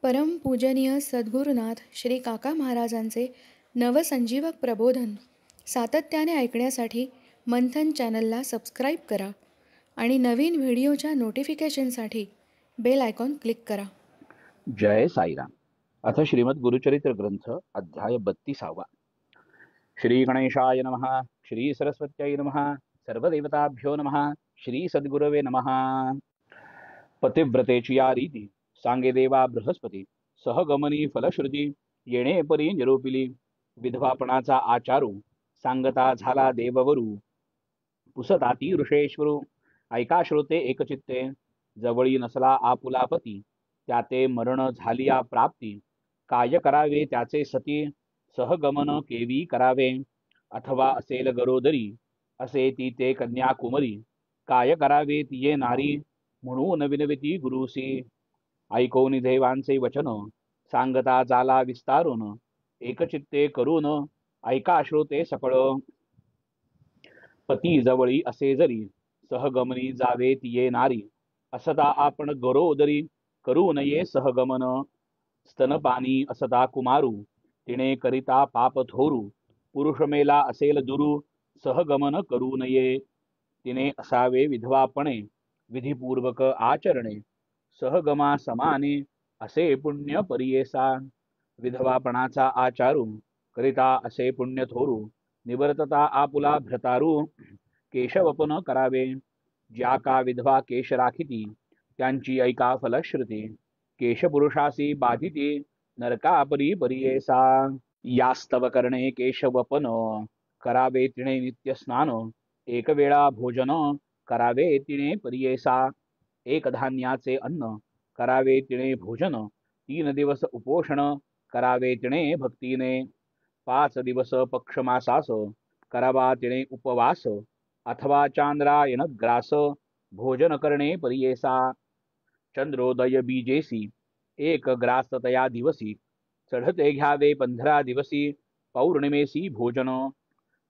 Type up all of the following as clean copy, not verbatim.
परमपूजनीय सद्गुरुनाथ श्री काका महाराजांचे नवसंजीवक प्रबोधन सातत्याने ऐकण्यासाठी मंथन चॅनलला सबस्क्राईब करा आणि नवीन व्हिडिओच्या नोटिफिकेशनसाठी बेल आयकॉन क्लिक करा. जय साईराम. अथ श्रीमद गुरुचरित्र ग्रंथ अध्याय 32. श्री गणेशाय नमः. श्री सरस्वत्यै नमः. सर्वदेवताभ्यो नमः. श्री सद्गुरवे नमः. पतिव्रतेची या रीती सांगे देवा बृहस्पती, सहगमनी फलश्रुती येणे परी निरोपिली. विधवापणाचा आचारू सांगता झाला देववरू. पुसताती ऋषेश्वरू ऐका श्रोते एकचित्ते. जवळी नसला आपुला पती, त्याते मरण झालिया प्राप्ती. काय करावे त्याचे सती, सहगमन केवी करावे. अथवा असेल गरोदरी, असे ती ते कन्याकुमारी. काय करावे तिये नारी, म्हणून विनविती गुरुसी. ऐकवनी देवांचे वचन, सांगता जाला विस्तारून. एकचित्ते करून ऐका श्रोते सकळ. पती जवळी असे जरी, सहगमनी जावे तिये नारी. असता आपण गरोदरी, करू नये सहगमन. स्तनपानी असता कुमारू, तिने करिता पाप थोरू. पुरुष मेला असेल दुरू, सहगमन करू नये. तिने असावे विधवापणे, विधिपूर्वक आचरणे. सहगमा समाने असे पुण्य परियेसा. विधवापणाचा आचारू करिता असे पुण्य थोरू. निवर्तता आपुला भ्रतारू, केशवपन करावे. ज्या का विधवा केश राखिती, त्यांची ऐका फलश्रुती. केशपुरुषासी बाधिती, नरकापरी परियेसा. यास्तव करणे केशवपन, करावे तिने नित्य स्नान. एक वेळा भोजन, करावे तिने परियेसा. एक धान्याचे अन्न, करावे तिने भोजन. 3 दिवस उपोषण, करावे तिने भक्तीने. 5 दिवस पक्षमासास, करावा तिने उपवास. अथवा चांद्रायण ग्रास, भोजन करणे परियेसा. चंद्रोदय बीजेसी, एक ग्रास तया दिवसी. चढते घ्यावे 15 दिवसी, पौर्णिमेसी भोजन.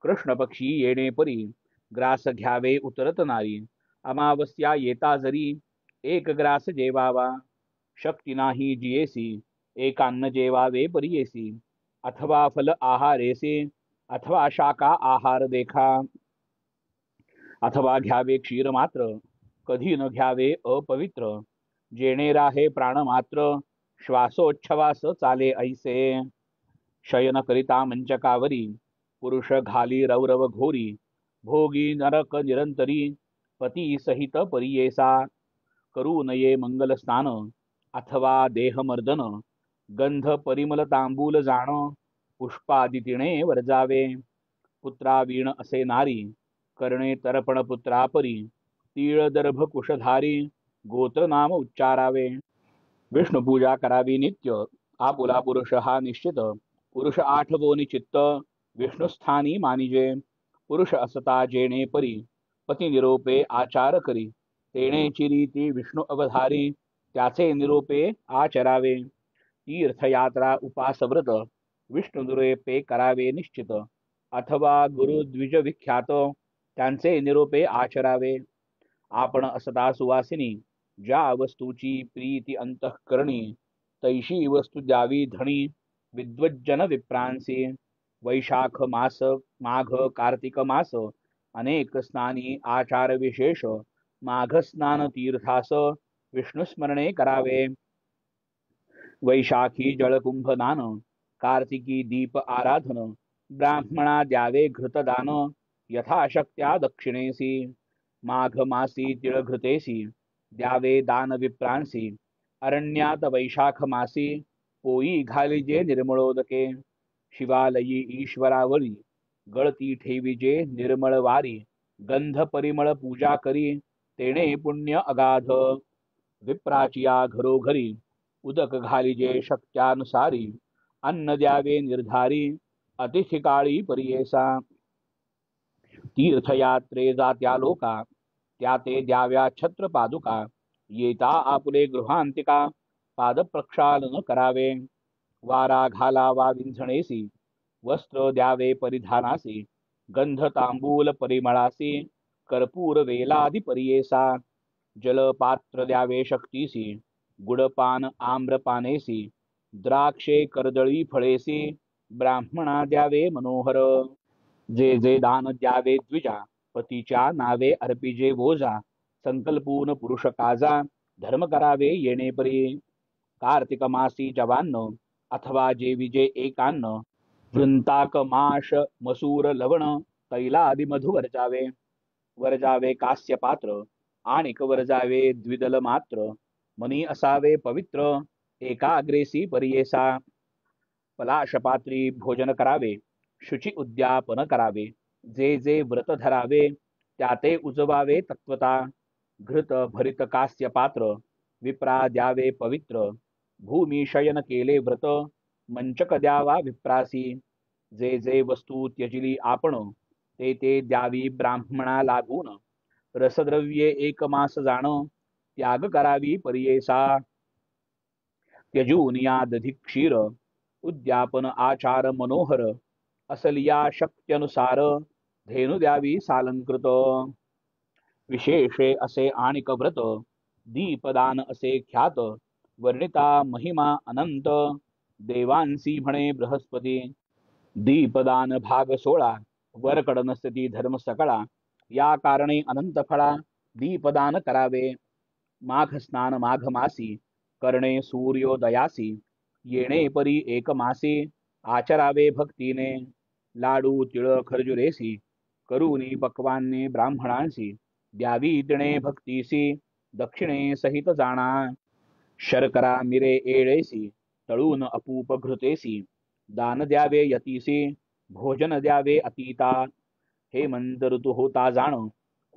कृष्ण पक्षी येणे परी, ग्रास घ्यावे उतरत नारी. अमावस्या येता जरी, एक ग्रास जेवावा. शक्ती नाही जियेसी, एकान्न जेवावे परियेसी. अथवा फल आहारेसे, अथवा शाखा आहार देखा. अथवा घ्यावे क्षीर मात्र, कधी न घ्यावे अपवित्र. जेणे राहे प्राण मात्र, श्वासोच्छवास चाले ऐसे. शयन करिता मंचकावरी, पुरुष घाली रौरव घोरी. भोगी नरक निरंतरी, पती सहित परियेसा. करू नये मंगल स्नान, अथवा देहमर्दन. गंध परिमल तांबूल जाण, पुष्पादितीने वर्जावे. पुत्रावीण असे नारी, करणे तर्पण पुत्रापरी. तीळ दर्भ कुशधारी, गोत्र नाम उच्चारावे. विष्णुपूजा करावी नित्य, आपुला पुरुष हा निश्चित. पुरुष आठवोनी चित्त, विष्णुस्थानी मानिजे. पुरुष असता जेणे परी, पती निरोपे आचार करी. तेणे चिरीती विष्णू अवधारी, त्याचे निरोपे आचरावे. तीर्थयात्रा उपासव्रत, विष्णू निरोपे करावे निश्चित. अथवा गुरुद्विज विख्यात, त्यांचे निरोपे आचरावे. आपण असता सुवासिनी, ज्या वस्तूची प्रीती अंतःकरणी, तैशी वस्तू द्यावी धणी. विद्वज्जन विप्रांसी, वैशाख मास माघ कार्तिक मास. अनेक स्नानी आचार विशेष, माघ स्नान तीर्थास. विष्णुस्मरणे करावे. वैशाखी जळकुंभदान, कार्तिकी दीप आराधन. ब्राह्मणा द्यावे घृतदान, यथाशक्त्या दक्षिणेसी. माघ मासी तिळघृतेसी, द्यावे दान विप्रांसी. अरण्यात वैशाख मासी, पोई घालिजे निर्मळोदके. शिवालयी ईश्वरावरी, गळती ठेविजे निर्मळवारी. गंध परिमळ पूजा करी, तेणे पुण्य अगाध. विप्राचिया घरोघरी, उदक घालिजे शक्त्यानुसारी. अन्न द्यावे निर्धारी, अतिथिकाळी परियेसा. तीर्थयात्रे जात्या लोका, त्याते द्याव्या छत्र पादुका. येता आपुले गृहांतिका, पादप्रक्षालन करावे. वारा घालावा विंझणेसी, वस्त्र द्यावे परिधानासी. गंध तांबूल परिमळासी, कर्पूर वेलादि परियेसा. जलपात्र द्यावे शक्तीसी, गुडपान आम्रपानेसी द्राक्षे कर्दळी फळेसी ब्राह्मणा द्यावे मनोहर. जे जे दान द्यावे द्विजा पतीच्या नावे अर्पिजे ओजा. संकल्पून पुरुष काजा धर्म करावे येणे परी. कार्तिक मासी जवान्न अथवा जे विजे एकान्न वृंताक माश मसूर लवण तैलादि मधु वर्जावे. वर्जावे कास्य पात्र आणिक वर्जावे द्विदल मात्र. मनी असावे पवित्र एकाग्रेसी परियेसा. पलाशपात्री भोजन करावे शुची उद्यापन करावे. जे जे व्रत धरावे त्याते उजवावे तत्वता. घृत भरित कास्य पात्र विप्रा द्यावे पवित्र. भूमी शयन केले व्रत मंचक द्यावा विप्रासी. जे जे वस्तू त्यजिली आपण ते ते द्यावी ब्राह्मणा लागून. रसद्रव्ये एक मास जाण त्याग करावी परियेसा. त्यजून या दधी क्षीर उद्यापन आचार मनोहर. असलिया शक्त्यनुसार धेनु द्यावी सालंकृत. विशेषे असे आणिक व्रत दीपदान असे ख्यात. वर्णिता महिमा अनंत देवांसी म्हणे बृहस्पती. दीपदान भाग 16 वरकड नसती धर्म सकळा. या कारणे अनंत फळा दीपदान करावे. माघ स्नान माघ मासी करणे सूर्योदयासी. येणे परी एक मासी आचरावे भक्तीने. लाडू तिळ खर्जुरेसी करुनी पक्वान्ने ब्राह्मणांसी. द्यावी तिणे भक्तीसी दक्षिणे सहित जाणा. शर्करा मिरे एळेसी तळून अपूप घृतेसी. दान द्यावे यतीसी भोजन द्यावे अतीता. हेमंत ऋतू होता जाण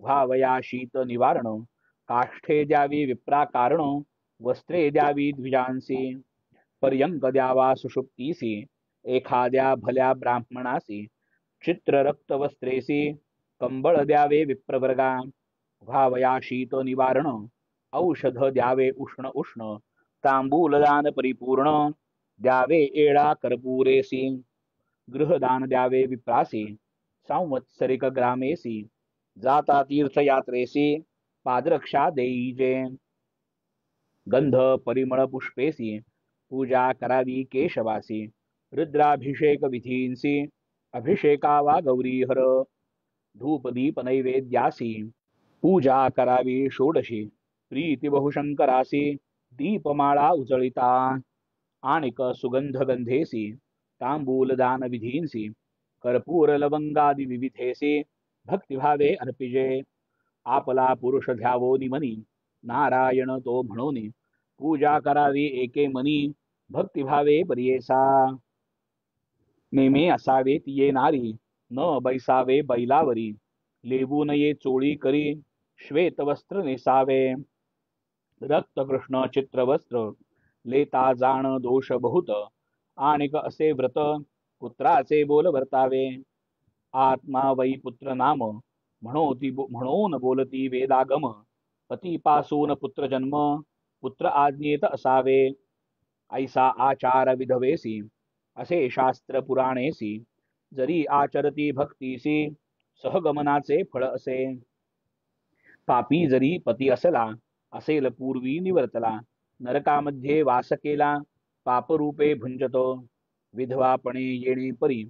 व्हावया शीत निवारण. काष्ठे द्यावी विप्रा कारण वस्त्रे द्यावी द्विजांसी. पर्यंक द्यावा सुषुप्तीसी एखाद्या भल्या ब्राह्मणासी. चित्र रक्त वस्त्रेसी कंबळ द्यावे विप्रवर्गा. व्हावया शीत निवारण औषध द्यावे उष्ण उष्ण. तांबूलदान परिपूर्ण द्यावे एळा कर्पूरेसी. गृहदान द्यावे विप्रासी संवत्सरिक ग्रामेसी. जाता तीर्थयात्रेसी पादरक्षा देईजे. गंध परिमळ पुष्पेसी पूजा करावी केशवासी. रुद्राभिषेक विधींसी अभिषेकावा गौरीहर. धूप दीप नैवेद्यासी पूजा करावी षोडशी. प्रीती बहुशंकरासी दीपमाळा उजळिता. आणिक सुगंध गंधेसी तांबूलदान विधींसी. कर्पूर लवंगादि विविधेसी भक्तिभावे अर्पिजे. आपला पुरुष ध्यावो निमनी नारायण तो म्हणोनी. पूजा करावी एके मनी भक्तिभावे परियेसा. नेमे असावे तिये नारी न बैसावे बैलावरी. लेबू नये चोळी करी श्वेत वस्त्र नेसावे. रक्त कृष्ण चित्रवस्त्र लेता जाण दोष बहुत. आणिक असे व्रत पुत्राचे बोल वर्तावे. आत्मा वै पुत्र नाम म्हणून बोलती वेदागम. पतीपासून पुत्र जन्म पुत्र आज्ञेत असावे. ऐसा आचार विधवेसी असे शास्त्र पुराणेसी. जरी आचरती भक्तीसी सहगमनाचे फळ असे. पापी जरी पती असला असेल पूर्वी निवर्तला. नरकामध्ये वास केला पापरूपे भुंजतो. विधवापणे येणे परी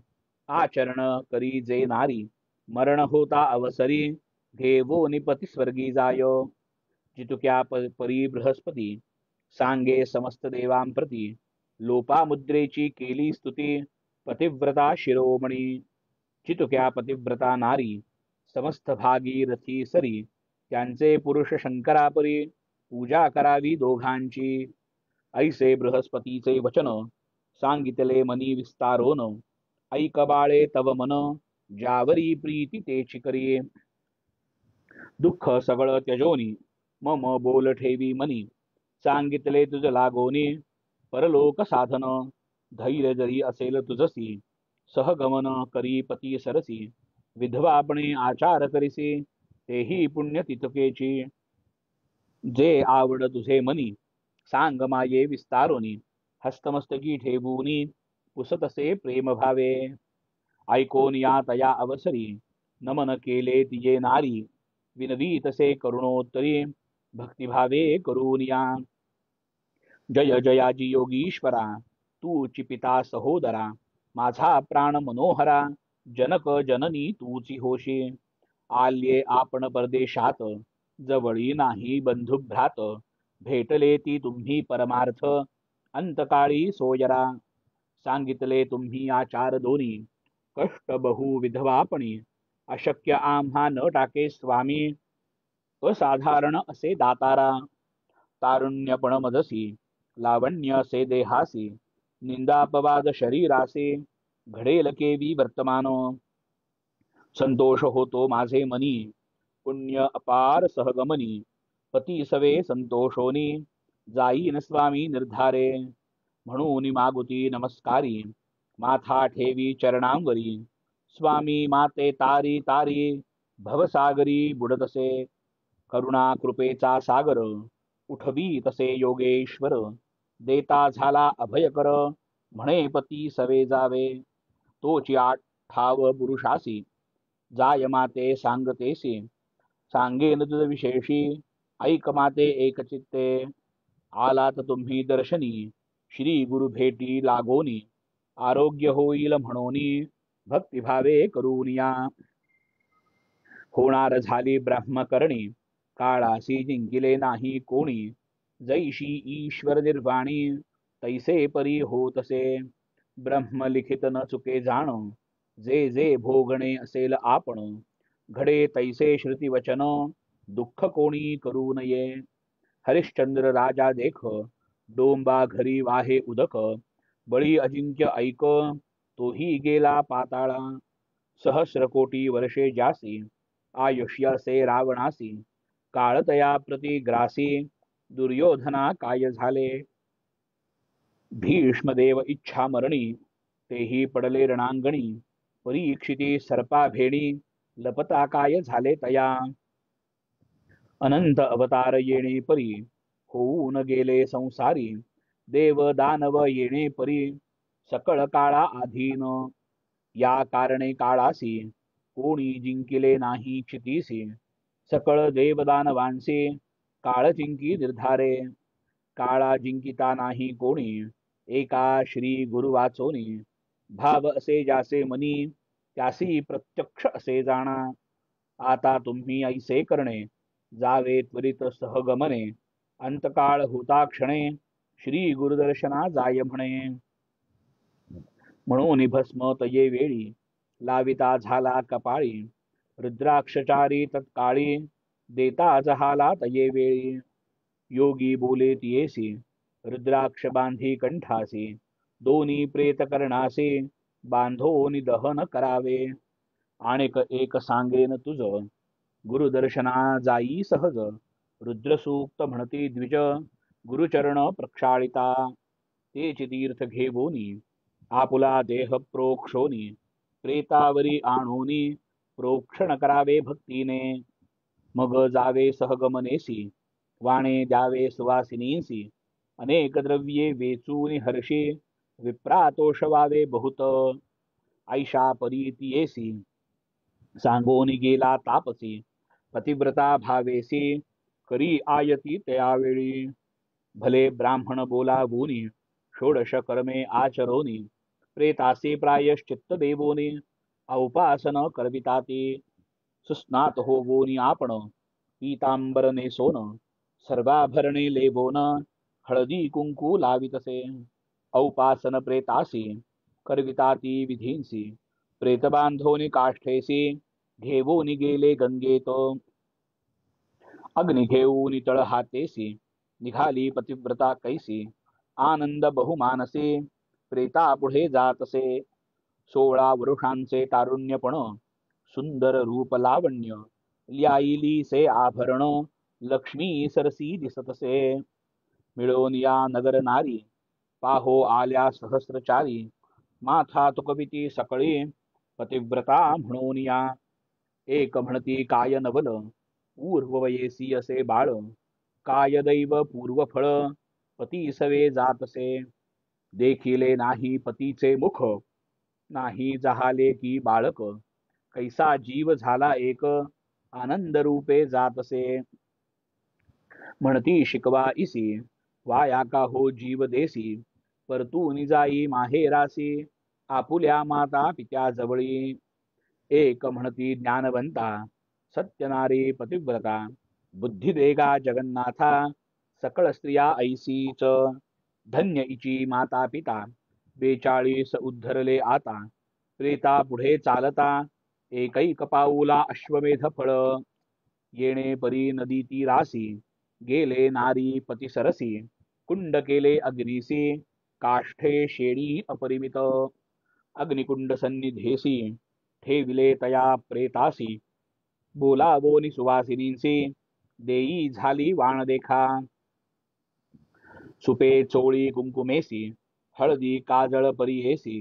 आचरण करी जे नारी. मरण होता अवसरी घेवो निपती स्वर्गी जायो. चितुक्या परी बृहस्पती सांगे समस्त देवांप्रती. लोपामुद्रेची केली स्तुती पतिव्रता शिरोमणी. चितुक्या पतिव्रता नारी समस्त भागीरथी सरी. त्यांचे पुरुष शंकरापरी पूजा करावी दोघांची. ऐसे बृहस्पतीचे वचन सांगितले मनी विस्तारोन. ऐक बाळे तव मन ज्यावरी प्रीती तेची करी. दुःख सगळ त्यजोनी मम बोल ठेवी मनी. सांगितले तुझ लागोनी परलोक साधन. धैर्य जरी असेल तुझसी सहगमन करी पती सरसी. विधवापणे आचार करिसी तेही पुण्य तितकेची. जे आवड तुझे मनी सांग माये विस्तारोनी. हस्तमस्तकी ठेवूनी पुसतसे प्रेम भावे. ऐकोन या तया अवसरी नमन केले तिये नारी. विनवी तसे करुणोत्तरी भक्तिभावे करून या. जय जयाजी योगीश्वरा तूची पिता सहोदरा माझा प्राण मनोहरा जनक जननी तूची होशी आल्ये आपण परदेशात जवळी नाही बंधुभ्रात भेटले ती तुम्ही परमार्थ अंतकाळी सोयरा सांगितले तुम्ही आचार दोन्ही कष्ट बहु विधवापणी अशक्य आम्हा न टाके स्वामी असाधारण असे दातारा तारुण्यपण मजसी लावण्य असे देहासी निंदापवाद शरीरासे घडेल केवी वर्तमान संतोष होतो माझे मनी पुण्य अपार सहगमनी पती सवे संतोषोनी जाईन स्वामी निर्धारे म्हणून मागुती नमस्कारी माथा ठेवी चरणांवरी स्वामी माते तारी तारी भवसागरी बुडतसे करुणा कृपेचा सागर उठवी तसे योगेश्वर देता झाला अभयकर म्हणे पती सवे जावे तोची आठाव पुरुषासी जाय माते सांगतेसी सांगेन तुझ विशेषी ऐक माते एकचित्ते आलात तुम्ही दर्शनी श्री गुरु भेटी लागोनी आरोग्य होईल म्हणोनी भक्तिभावे करूनिया होणार झाली ब्रह्मकरणी काळासी जिंकिले नाही कोणी जैशी ईश्वर निर्वाणी तैसे परी होतसे ब्रह्मलिखित न चुके जाण जे जे भोगणे असेल आपण घडे तैसे श्रुती वचन दुःख कोणी करू नये हरिश्चंद्र राजा देख डोंबा घरी वाहे उदक बळी अजिंक्य ऐक तोही गेला पाताळा सहस्र कोटी वर्षे जासी आयुष्यासे रावणासी काळतया प्रतिग्रासी दुर्योधना काय झाले भीष्मदेव इच्छा मरणी तेही पडले रणांगणी परीक्षिती सर्पा भेणी लपता काय झाले तया अनंत अवतार येणे परी होऊन गेले संसारी देव दानव येणे परी सकळ काळा अधीन या कारणे काळासी कोणी जिंकिले नाही क्षितीसी सकळ देवदानवांसी काळ जिंकी निर्धारे काळा जिंकिता नाही कोणी एका श्री गुरु वाचोनी भाव असे जासे मनी त्यासी प्रत्यक्ष असे जाणा आता तुम्ही ऐसे करणे जावे त्वरित सहगमने अंतकाळ होता क्षणे श्री गुरुदर्शना जाय म्हणे म्हणून भस्म तये वेळी लाविता झाला कपाळी रुद्राक्षचारी तत्काळी देता जहाला तये वेळी योगी बोले तियेसी रुद्राक्ष बांधी कंठासी दोन्ही प्रेत करणासे बांधोनी दहन करावे आणेक एक सांगेन तुझ गुरुदर्शना जाई सहज रुद्रसूक्त म्हणती द्विज गुरुचरण प्रक्षाळिता तेची तीर्थ घेवोनी आपुला देह प्रोक्षोनी प्रेतावरी आणोनी प्रोक्षण करावे भक्तीने मग जावे सहगमनेसी वाणे द्यावे सुवासिनीसी अनेक द्रव्ये वेचून हर्षे विप्रातोषवावे बहुत ऐशा परीतियेसी सांगोनी गेला तापसी पतिव्रता भावेसी करी आयती त्यावेळी भले ब्राह्मण बोलावूनी षोडश कर्मे आचरोनी प्रेतासी प्रायश्चित्त देवोनी औपासन करविताती सुस्नात होवोनी आपण पीतांबर नेसोन सर्वाभरणे लेवोन हळदी कुंकू लावितसे औपासन प्रेतासी करविताती विधींसी प्रेतबांधोनी काष्ठेसी घेवोनी गेले गंगेत अग्नि घेऊनी तळ हातेसी निघाली पतिव्रता कैसी आनंद बहुमानसे प्रेता पुढे जातसे 16 वरुषांचे तारुण्यपण सुंदर रूप लावण्य ल्याईली से आभरण लक्ष्मी सरसी दिसतसे मिळून या नगर नारी पाहो आल्या सहस्रचारी माथा तुकविती सकळी पतिव्रता म्हणून या एक म्हणती काय नवल पूर्ववयेसी असे बाळ काय दैव पूर्वफळ पती सवे जातसे देखिले नाही पतीचे मुख नाही जहाले की बाळक कैसा जीव झाला एक आनंद रूपे जातसे म्हणती शिकवा इसी वाया का हो जीव देसी परतून जाई माहेरासी आपुल्या माता पित्या जवळी एक म्हणती ज्ञानवंता सत्यनारी पतिव्रता बुद्धी देगा जगन्नाथा सकळ स्त्रिया ऐसीच धन्य इची माता पिता 42 उद्धरले आता प्रेता पुढे चालता एकैक पाऊला अश्वमेध फळ येणे परी नदी तीरासी गेले नारी पती सरसी कुंड केले अग्निसी काष्ठे शेणी अपरिमित अग्निकुंड सन्निधेसी ठेविले तया प्रेतासी बोलावोनी सुवासिनींसी देई झाली वाण देखा सुपे चोळी कुंकुमेसी हळदी काजळ परियेसी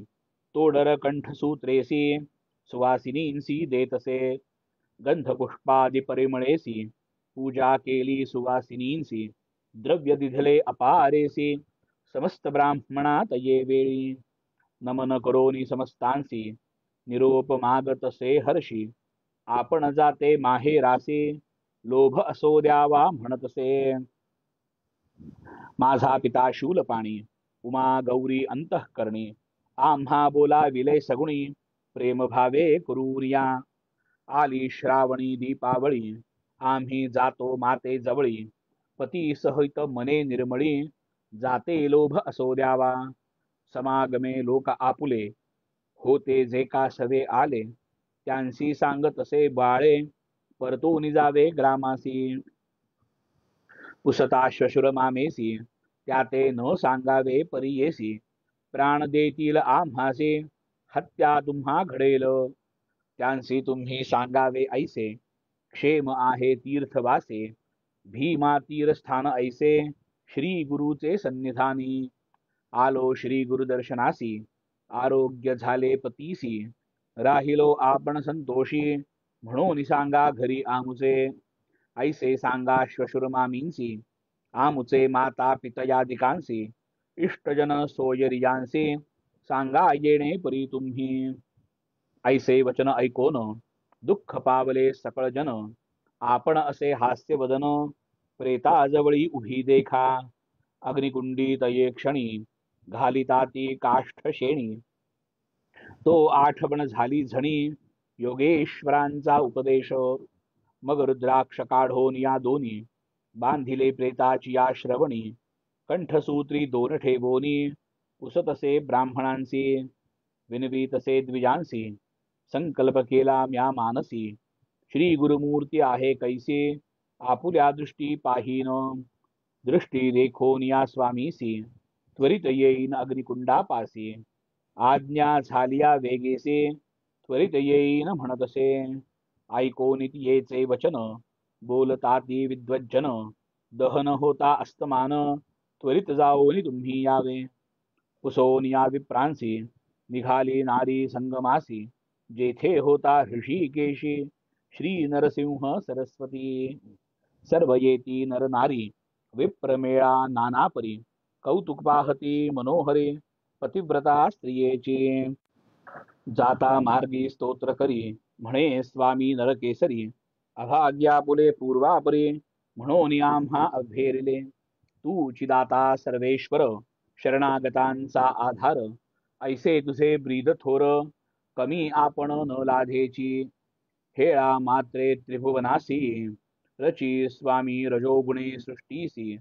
तोडर कंठसूत्रेसी सुवासिनींसी देतसे गंधपुष्पादि परिमळेसी पूजा केली सुवासिनींसी द्रव्य दिधले अपारेसी समस्त ब्राह्मणात ये वेळी नमन करोनी समस्तांसी निरोप मागतसे हर्षी आपण जाते माहेरासी लोभ असो द्यावा म्हणतसे माझा पिता शूलपाणी उमा गौरी अंतःकरणी आम्हा बोला विले सगुणी प्रेम भावे करूनिया आली श्रावणी दीपावळी आम्ही जातो माते जवळी पती सहित मने निर्मळी जाते लोभ असो द्यावा समागमे लोक आपुले होते जे का सवे आले त्यांसी सांगत असे बाळे परतून जावे ग्रामासी पुसता श्वशुर मामेसी त्या ते न सांगावे परियेसी प्राण देतील आम्हासे हत्या तुम्हा घडेल त्यांसी तुम्ही सांगावे ऐसे क्षेम आहे तीर्थवासे भीमा तीरस्थान ऐसे श्री गुरुचे सन्निधानी आलो श्री गुरुदर्शनासी आरोग्य झाले पतीसी राहिलो आपण संतोषी म्हणून सांगा घरी आमुचे ऐसे सांगा श्वशुर मामींसी आमुचे माता पितयादिकांसी इष्टजन सोयरियांसी सांगा येणे परी तुम्ही ऐसे वचन ऐकोन दुःख पावले सकळ जन आपण असे हास्य वदन प्रेताजवळी उभी देखा अग्निकुंडी तये क्षणी घालिता ती काष्ठ शेणी तो आठवण झाली झणी योगेश्वरांचा उपदेश मग रुद्राक्ष काढोन या दोन्ही बांधिले प्रेताची या श्रवणी कंठसूत्री दोन ठेवोनी पुसतसे ब्राह्मणांसी विनवीतसे द्विजांसी संकल्प केला म्या मानसी श्री गुरुमूर्ती आहे कैसे आपुल्या दृष्टी पाहीन दृष्टी देखोन या स्वामीसी त्वरित येईन अग्निकुंडापासी आज्ञा झालिया वेगेसे त्वरित येईन म्हणतसे ऐकोनित येचे वचन बोलताती विद्वज्जन दहन होता अस्तमान त्वरित जाओनी तुम्ही यावे पुसोन या विप्रांसी निघाली नारी संगमासी जेथे होता ऋषिकेशी श्री नरसिंह सरस्वती सर्व येती नर नारी विप्रमेळा नानापरी कौतुक पाहती मनोहरी पतिव्रता स्त्रियेची जाता मार्गी स्तोत्र करी म्हणे स्वामी नरकेसरी अभाग्या पुले पूर्वापरी म्हणून आम्हा अभेरिले तू चिदाता सर्वेश्वर शरणागतांचा आधार ऐसे तुझे ब्रीद थोर कमी आपण न लाधेची हेळा मात्रे त्रिभुवनासी रची स्वामी रजोगुणे सृष्टीसी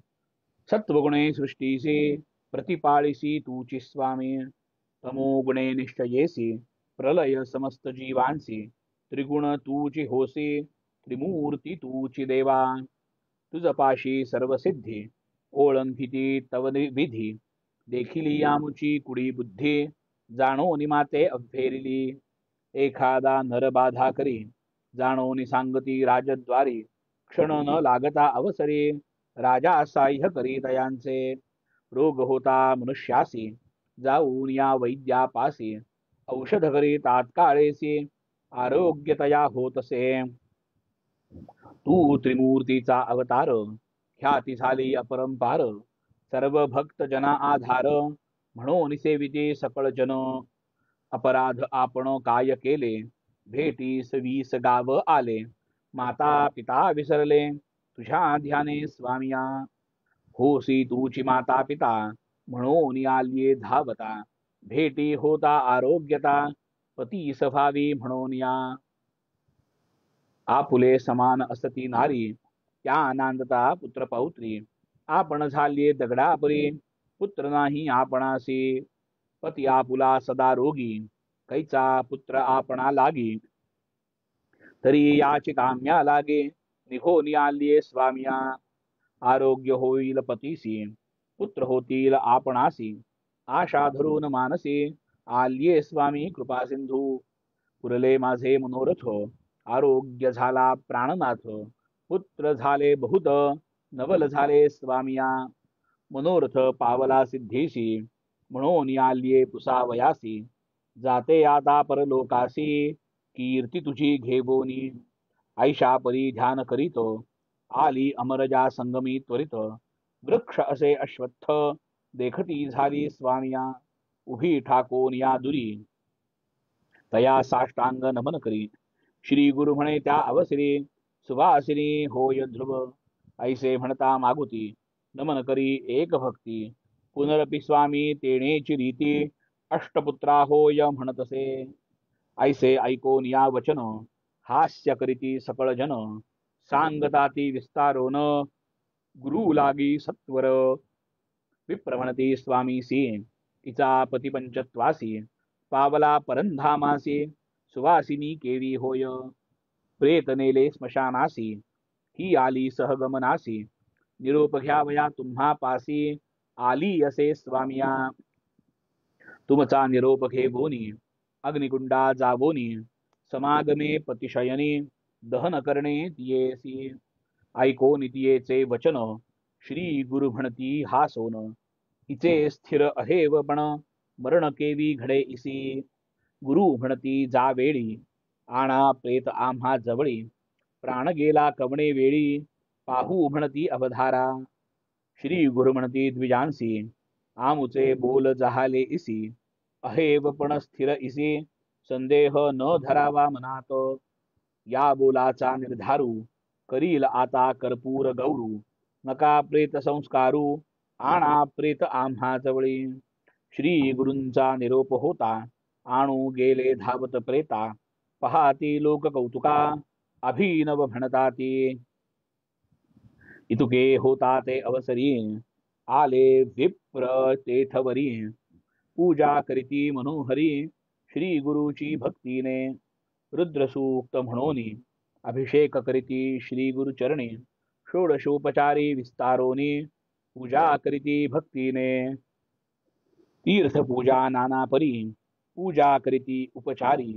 सत्वगुणे सृष्टीसी प्रतिपाळीसी तूची स्वामी तमोगुणे निश्चयेसी प्रलय समस्त जीवांसी त्रिगुण तूची होसी त्रिमूर्ती तूची देवा तुझपाशी सर्वसिद्धी ओळंकिती तव विधी देखिली आमुची कुडी बुद्धी जाणो निमाते अभेरिली एखादा नर बाधा करी जाणो सांगती राजद्वारी क्षण न लागता अवसरी राजा साह्य करी तयांचे रोग होता मनुष्यासी जाऊन या वैद्यापासी औषध करी तात्काळेसी आरोग्यतया होतसे तू त्रिमूर्तीचा अवतार ख्याती झाली अपरंपार सर्व भक्त जना आधार म्हणून सेविते सकळ जन अपराध आपण काय केले भेटीस 20 गाव आले माता पिता विसरले तुझ्या ध्याने स्वामिया होसी तूची माता पिता म्हणून आल्ये धावता भेटी होता आरोग्यता पती सभावी म्हणून या आपुले समान असती नारी त्या आनंदता पुत्र पौत्री आपण झाले दगडापरी पुत्र नाही आपणासी पती आपुला सदा रोगी कैचा पुत्र आपणा लागी तरी याची काम्या लागे निघोनी आल्ये स्वामिया आरोग्य होईल पतीसी पुत्र होतील आपणासी आशा धरून मानसी आल्ये स्वामी कृपा सिंधू पुरले माझे मनोरथ आरोग्य झाला प्राणनाथ पुत्र झाले बहुत नवल झाले स्वामिया मनोरथ पावला सिद्धीशी म्हणून आल्ये पुसावयासी जाते आता परलोकासी कीर्ती तुझी घेबोनी ऐशा परी ध्यान करीत आली अमरजा संगमी त्वरित वृक्ष असे अश्वत्थ देखती झाली स्वामिया उभी ठाकोन या दुरी तया साष्टांग नमन करी श्री गुरु म्हणे त्या अवसरी सुवासिनी होय ध्रुव ऐसे म्हणता मागुती नमन करी एक भक्ती पुनरपि स्वामी तेणेची रीती अष्टपुत्रा होय म्हणतसे ऐसे ऐकोन या वचन हास्य करीती सकळ जन सांगताती विस्तारोन गुरु लागी सत्वर विप्रमणती स्वामी सी तिचा पती पंचत्वासी पावला परंधामासी सुवासिनी केवी होय प्रेत नेले स्मशानासी ही आली सहगमनासी निरोप घ्यावया तुम्हा पासी आली असे स्वामिया तुमचा निरोप घेवोनी अग्निकुंडा जावोनी समागमे पतिशयनी दहन करणे तियेसी ऐको नितियेचे वचन श्री गुरु म्हणती हा सोन इचे स्थिर अहेव पण मरण केवी घडे इसी गुरु म्हणती जा वेळी आणा प्रेत आम्हा जवळी प्राण गेला कवणे वेळी पाहू म्हणती अवधारा श्री गुरु म्हणती द्विजांसी आमुचे बोल जहाले इसी अहेव पण स्थिर इसी संदेह न धरावा मनात या बोलाचा निर्धारू करील आता कर्पूर गौरू नका प्रेत संस्कारू आणा प्रेत आम्हा जवळी श्री गुरूंचा निरोप होता आणू गेले धावत प्रेता पहाती लोक कौतुका अभिनव म्हणताती इतुके होता ते अवसरी आले विप्र तेथवरी पूजा करीती मनोहरी श्री गुरुची भक्तीने रुद्रसूक्त म्हणोनी अभिषेक करीती श्री गुरु चरणी षोडशोपचारी विस्तारोनी पूजा करीती भक्तीने तीर्थ पूजा नाना परी पूजा करीती उपचारी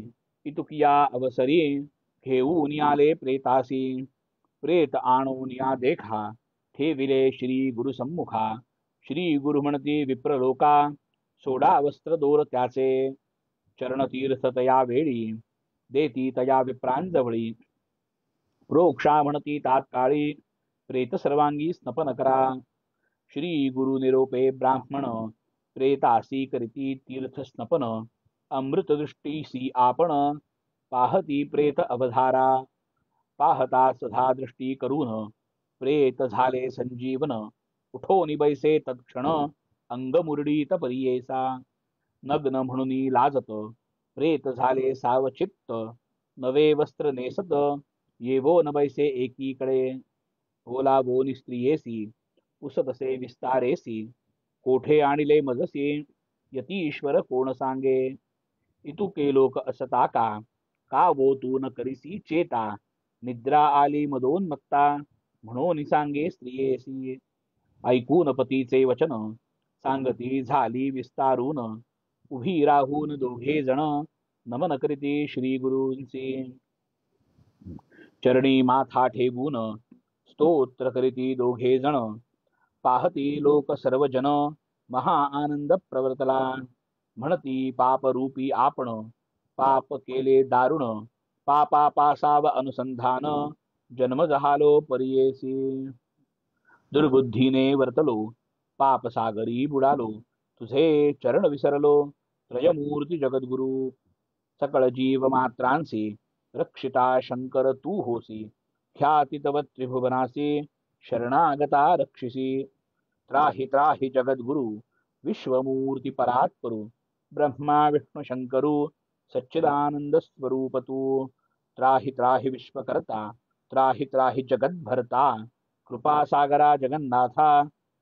इतुकिया अवसरी घेऊन आले प्रेतासी प्रेत आणून या देखा ठेविले श्री गुरु सम्मुखा श्री गुरु म्हणती विप्रलोका सोडा वस्त्र दोर त्याचे चरण तीर्थ तया वेळी देती तया विप्रांजवळी प्रोक्षा म्हणती तात्काळी प्रेत सर्वांगी स्नपन करा श्री गुरु निरोपे ब्राह्मण प्रेतासी करीती तीर्थ स्नपन अमृत दृष्टीसी आपण पाहती प्रेत अवधारा पाहता सधा दृष्टी करून प्रेत झाले संजीवन उठोनी बैसे तत्क्षण अंगमुरडीत परियेसा नग्न म्हणून लाजत प्रेत झाले सावचित्त नवे वस्त्र नेसत येवो न बैसे एकीकडे बोलावोनी स्त्रियेसी उसतसे विस्तारेसी कोठे आणिले मजसी यतीश्वर कोण सांगे इतुके लोक असता का वो तू न करीसी चेता निद्रा आली मदोन्मत्ता म्हणून सांगे स्त्रियेसी ऐकून पतीचे वचन सांगती झाली विस्तारून उभी राहून दोघे जण नमन करीती श्री गुरूंची चरणी माथा ठेवून स्तोत्र करीती दोघे जण पाहती लोक सर्वजन महा आनंद प्रवर्तला म्हणती पाप रूपी आपण पाप केले दारुण पापा पासाव अनुसंधान जन्म जहालो परियेसी दुर्बुद्धीने वर्तलो पाप सागरी बुडालो तुझे चरण विसरलो त्रयमूर्ती जगद्गुरु सकळ जीव मात्रांसी रक्षिता शंकर तू होसी ख्याती तव त्रिभुवनासी शरणागता रक्षिसी त्राहि त्राहि जगद्गुरु विश्वमूर्ती परात्परु ब्रह्मा विष्णु शंकरू सच्चिदानंद स्वरूप तू त्राहि त्राहि विश्वकर्ता त्राहि त्राहि जगद्भर्ता कृपा सागरा जगन्नाथा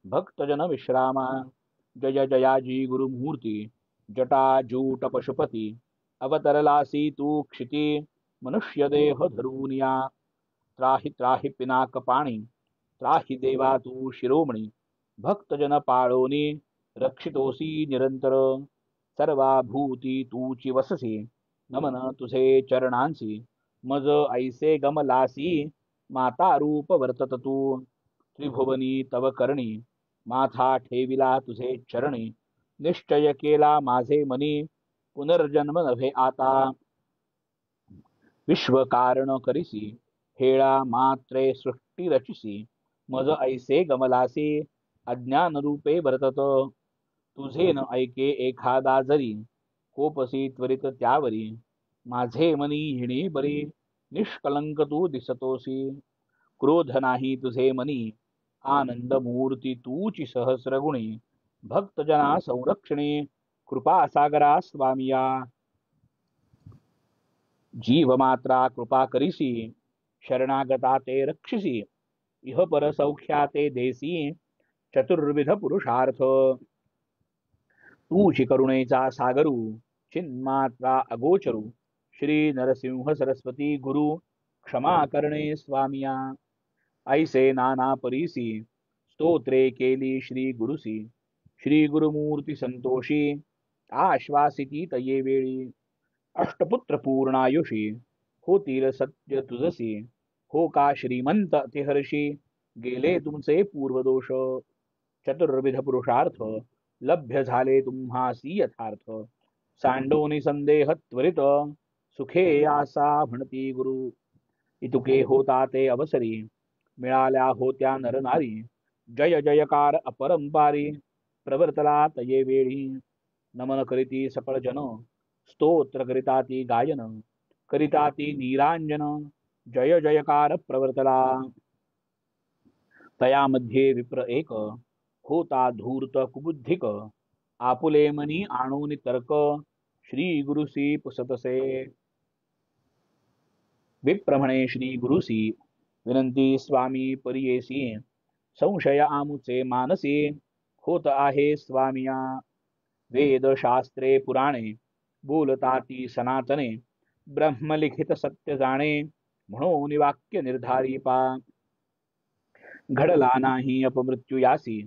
भक्तजन विश्रामा जय जयाजी गुरुमूर्ती जटा जूट पशुपती अवतरलासी तू क्षिती मनुष्य देह धरूनिया त्राहि त्राहि पिनाक पाणी त्राहि देवा तू शिरोमणी भक्तजन पाळोनी रक्षितोसी निरंतर सर्वा भूती तूची वससी नमन तुझे चरणांसी मज ऐसे गमलासी माता रूप वर्तत तू त्रिभुवनी तव करणी माथा ठेविला तुझे चरणी निश्चय केला माझे मनी पुनर्जन्म नव्हे आता विश्व कारण करिसी हेळा मात्रे सृष्टी रचिसी मज ऐसे गमलासी अज्ञान रूपे वर्तत तुझे न ऐके एखादा जरी कोपसी त्वरित त्यावरी माझे मनी हिणे बरी निष्कलंक तू दिसतोसी क्रोध नाही तुझे मनी आनंद मूर्ती तूची सहस्रगुणी भक्तजना संरक्षणे कृपा सागरा स्वामिया जीव मात्रा कृपा करिसी शरणागता ते रक्षिसी इह पर सौख्या ते देसी चतुर्विध पुरुषार्थ तूची करुणेचा सागरू चिन्मात्रा अगोचरू श्री नरसिंह सरस्वती गुरु क्षमा करणे स्वामिया ऐसे नाना परीसी स्तोत्रे केली श्री गुरुसी श्री गुरुमूर्ती संतोषी आश्वासिती तये वेळी अष्टपुत्र पूर्णायुषी होतील सत्य तुझसी हो का श्रीमंत तिहर्षी गेले तुमचे पूर्वदोष चतुर्विध पुरुषार्थ लभ्य झाले तुम्हासी यथार्थ सांडोनी संदेह त्वरित सुखे आसा म्हणती गुरु इतुके होता ते अवसरी मिळाल्या होत्या नरनारी जय जयकार अपरंपारी प्रवर्तला तये वेळी नमन करीती सकळ जन स्तोत्र करिता ती गायन करिता ती नीरांजन जय जयकार प्रवर्तला तयामध्ये विप्र एक होता धूर्त कुबुद्धिक आपुले मनी आणून तर्क श्री गुरुसी पुसतसे विप्र म्हणे श्री गुरुसी विनंती स्वामी परियेसी संशय आमुचे मानसी होत आहे स्वामिया वेद शास्त्रे पुराणे बोलता ती सनातने ब्रह्मलिखित सत्य जाणे म्हणून वाक्य निर्धारी पा घडला नाही अपमृत्यू यासी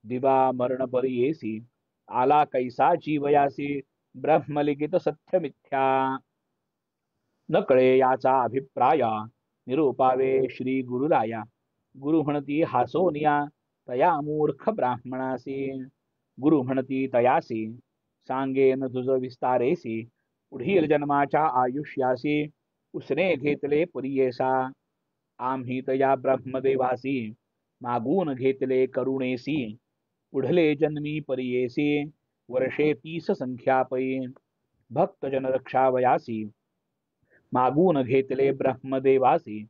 दिवा मरण परियेसी आला कैसा जीवयासी ब्रह्मलिखित सत्य मिथ्या न कळे याचा अभिप्राय निरूपावे श्री गुरुराया गुरु म्हणती हासोनिया तया मूर्ख ब्राह्मणासी गुरु म्हणती तयासी सांगेन तुझ विस्तारेसी पुढील जन्माच्या आयुष्यासी उसने घेतले परियेसा आम्ही तया ब्रह्मदेवासी मागून घेतले करुणेसी पुढले जन्मी परियेसी वर्षे 30 संख्यापै भक्तजन रक्षावयासी मागून घेतले ब्रह्मदेवासी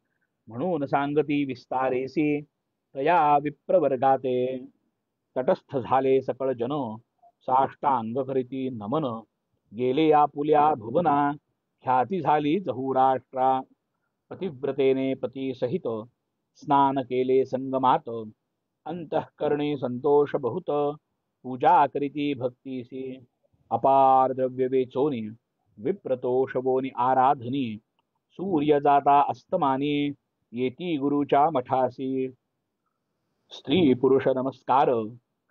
म्हणून सांगती विस्तारेसी तया विप्रवर्गाते तटस्थ झाले सकळ जन साष्टांग करीती नमन गेले आपुल्या भुवना ख्याती झाली चहुराष्ट्रा पतिव्रतेने पती सहित स्नान केले संगमात अंतःकरणे संतोष बहुत पूजा करीती भक्तीसी अपार द्रव्य वेचोनी विप्रतोषवोनी आराधनी सूर्य जाता अस्तमानी येती गुरुच्या मठासी स्त्री पुरुष नमस्कार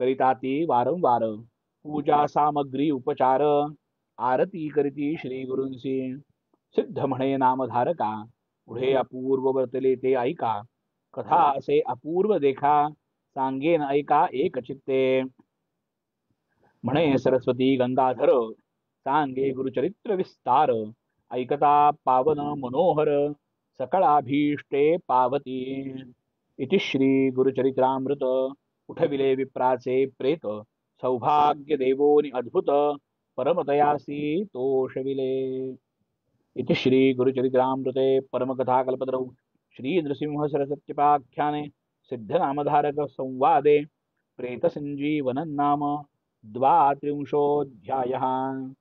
करिता ती वारंवार पूजा सामग्री उपचार आरती करीती श्री गुरूंसी सिद्ध म्हणे नामधारका पुढे अपूर्व वर्तले ते ऐका कथा असे अपूर्व देखा सांगेन ऐका एक चित्ते म्हणे सरस्वती गंगाधर सांगे गुरुचरित्र विस्तार ऐकता पावन मनोहर सकळाभीष्टे पावती इति श्री गुरुचरित्रामृत उठविले विप्राचे प्रेत सौभाग्य देवोनि अद्भुत परमतयासी तोषविले इति श्री गुरुचरित्रामृते परमकथाकल्पतरौ श्री नृसिंह सरस्वत्युपाख्याने सिद्धनामधारक संवादे प्रेतसञ्जीवनं नाम 32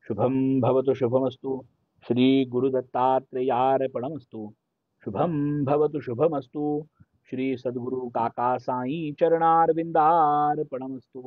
शुभं भवतु शुभमस्तु श्रीगुरुदत्तात्रेयार्पणमस्तु शुभं भवतु शुभमस्तु श्री सद्गुरु काका साई चरणारविंदार्पणमस्तु।